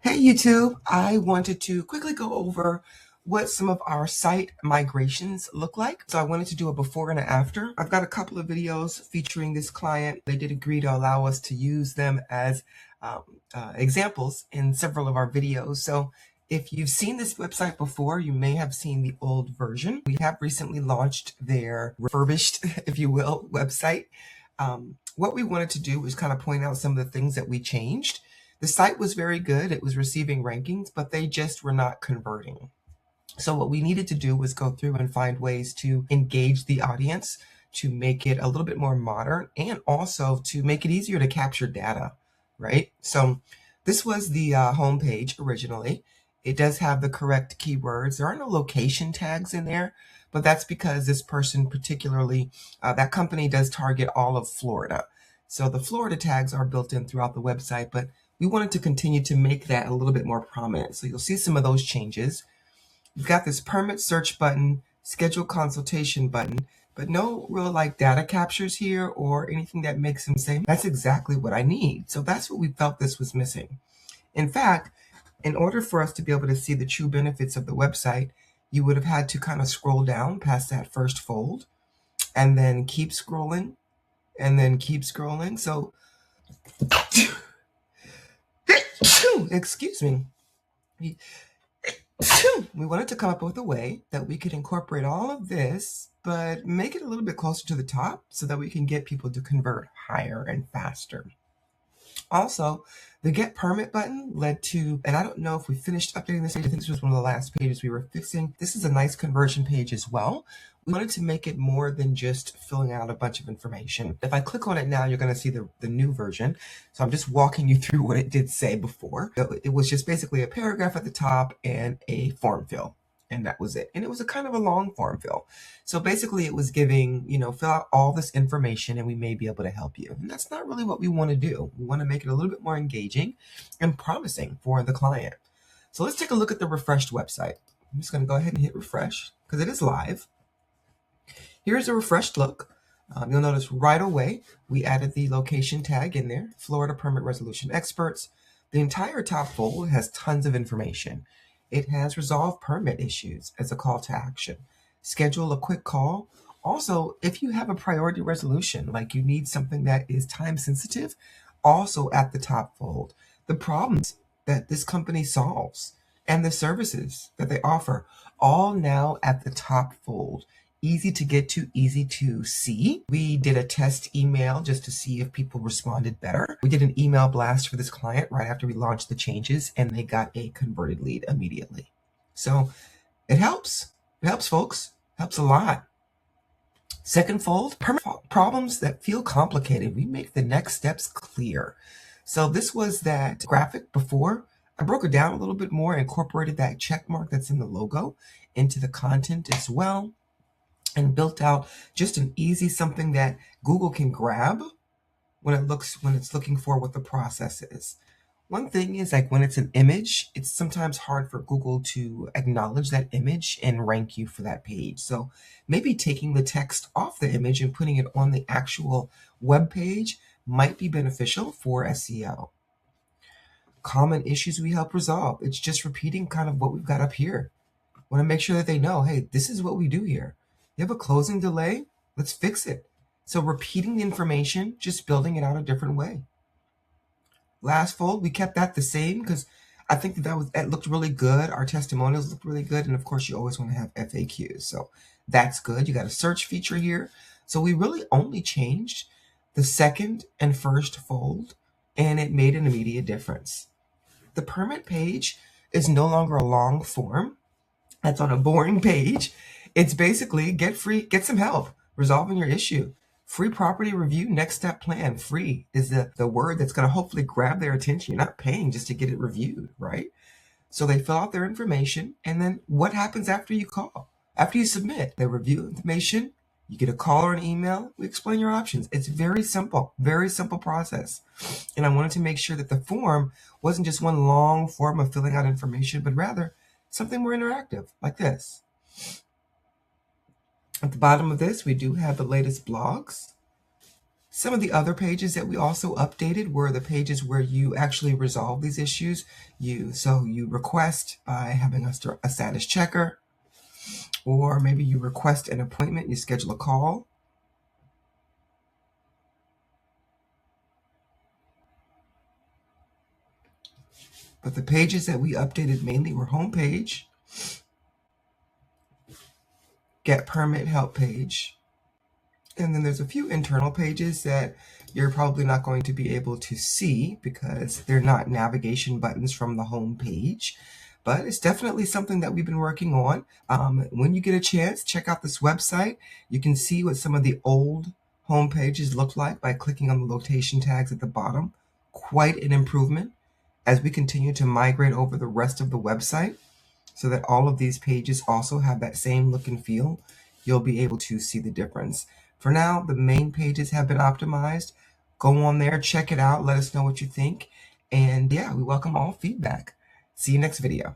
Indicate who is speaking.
Speaker 1: Hey YouTube, I wanted to quickly go over what some of our site migrations look like. So I wanted to do a before and an after. I've got a couple of videos featuring this client. They did agree to allow us to use them as um, examples in several of our videos. So if you've seen this website before, you may have seen the old version. We have recently launched their refurbished, if you will, website. What we wanted to do was kind of point out some of the things that we changed. The site was very good. It was receiving rankings, but they just were not converting. So what we needed to do was go through and find ways to engage the audience, to make it a little bit more modern, and also to make it easier to capture data, right? So this was the homepage originally. It does have the correct keywords. There are no location tags in there, but that's because this person particularly, that company does target all of Florida. So the Florida tags are built in throughout the website, but we wanted to continue to make that a little bit more prominent. So you'll see some of those changes. You've got this permit search button, schedule consultation button, but no real like data captures here or anything that makes them say, that's exactly what I need. So that's what we felt this was missing. In fact, in order for us to be able to see the true benefits of the website, you would have had to kind of scroll down past that first fold and then keep scrolling and then keep scrolling. So, excuse me. We wanted to come up with a way that we could incorporate all of this, but make it a little bit closer to the top so that we can get people to convert higher and faster. Also, the get permit button led to, and I don't know if we finished updating this page. I think this was one of the last pages we were fixing. This is a nice conversion page as well. We wanted to make it more than just filling out a bunch of information. If I click on it now, you're going to see the new version. So I'm just walking you through what it did say before. It was just basically a paragraph at the top and a form fill. And that was it. And it was a kind of a long form fill. So basically it was giving, fill out all this information and we may be able to help you. And that's not really what we want to do. We want to make it a little bit more engaging and promising for the client. So let's take a look at the refreshed website. I'm just going to go ahead and hit refresh because it is live. Here's a refreshed look. You'll notice right away we added the location tag in there, Florida Permit Resolution Experts. The entire top fold has tons of information. It has resolve permit issues as a call to action. Schedule a quick call. Also, if you have a priority resolution, like you need something that is time sensitive, also at the top fold. The problems that this company solves and the services that they offer, all now at the top fold. Easy to get to, easy to see. We did a test email just to see if people responded better. We did an email blast for this client right after we launched the changes, and they got a converted lead immediately. So it helps. It helps, folks. Helps a lot. Second fold, problems that feel complicated. We make the next steps clear. So this was that graphic before. I broke it down a little bit more, incorporated that check mark that's in the logo into the content as well, and built out just an easy something that Google can grab when it's looking for what the process is. One thing is, like, when it's an image, it's sometimes hard for Google to acknowledge that image and rank you for that page. So maybe taking the text off the image and putting it on the actual web page might be beneficial for SEO. Common issues we help resolve. It's just repeating kind of what we've got up here. Want to make sure that they know, hey, this is what we do here. You have a closing delay? Let's fix it. So repeating the information, just building it out a different way. Last fold, we kept that the same because I think that looked really good. Our testimonials looked really good. And of course, you always want to have FAQs. So that's good. You got a search feature here. So we really only changed the second and first fold, and it made an immediate difference. The permit page is no longer a long form that's on a boring page. It's basically get some help resolving your issue. Free property review, next step plan. Free is the word that's going to hopefully grab their attention. You're not paying just to get it reviewed, right? So they fill out their information, and then what happens after you call? After you submit, they review information, you get a call or an email, we explain your options. It's very simple process. And I wanted to make sure that the form wasn't just one long form of filling out information, but rather something more interactive like this. At the bottom of this, we do have the latest blogs. Some of the other pages that we also updated were the pages where you actually resolve these issues. So you request by having a status checker, or maybe you request an appointment, you schedule a call. But the pages that we updated mainly were homepage, get permit help page, and then there's a few internal pages that you're probably not going to be able to see because they're not navigation buttons from the home page. But it's definitely something that we've been working on. When you get a chance, check out this website. You can see what some of the old home pages look like by clicking on the location tags at the bottom. Quite an improvement as we continue to migrate over the rest of the website so that all of these pages also have that same look and feel. You'll be able to see the difference. For now, the main pages have been optimized. Go on there, check it out, let us know what you think. And yeah, we welcome all feedback. See you next video.